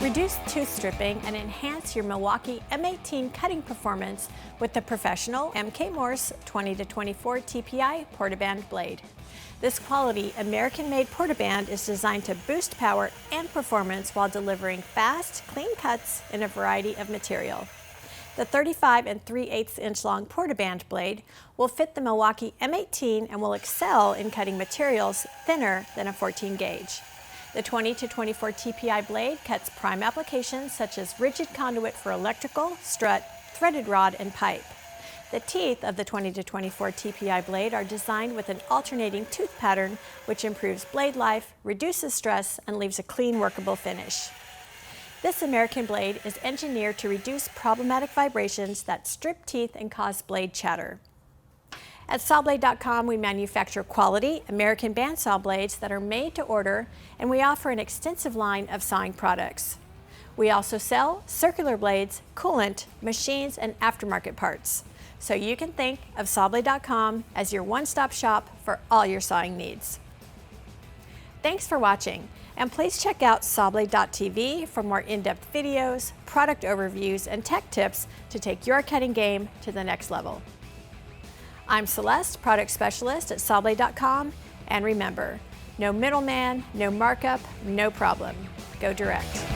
Reduce tooth stripping and enhance your Milwaukee M18 cutting performance with the professional MK Morse 20-24 TPI Portaband blade. This quality American-made Portaband is designed to boost power and performance while delivering fast, clean cuts in a variety of material. The 35 3/8 inch long Portaband blade will fit the Milwaukee M18 and will excel in cutting materials thinner than a 14 gauge. The 20-24 TPI blade cuts prime applications such as rigid conduit for electrical, strut, threaded rod, and pipe. The teeth of the 20-24 TPI blade are designed with an alternating tooth pattern which improves blade life, reduces stress, and leaves a clean, workable finish. This American blade is engineered to reduce problematic vibrations that strip teeth and cause blade chatter. At Sawblade.com, we manufacture quality American bandsaw blades that are made to order, and we offer an extensive line of sawing products. We also sell circular blades, coolant, machines, and aftermarket parts. So you can think of Sawblade.com as your one-stop shop for all your sawing needs. Thanks for watching, and please check out Sawblade.tv for more in-depth videos, product overviews, and tech tips to take your cutting game to the next level. I'm Celeste, product specialist at Sawblade.com, and remember, no middleman, no markup, no problem. Go direct.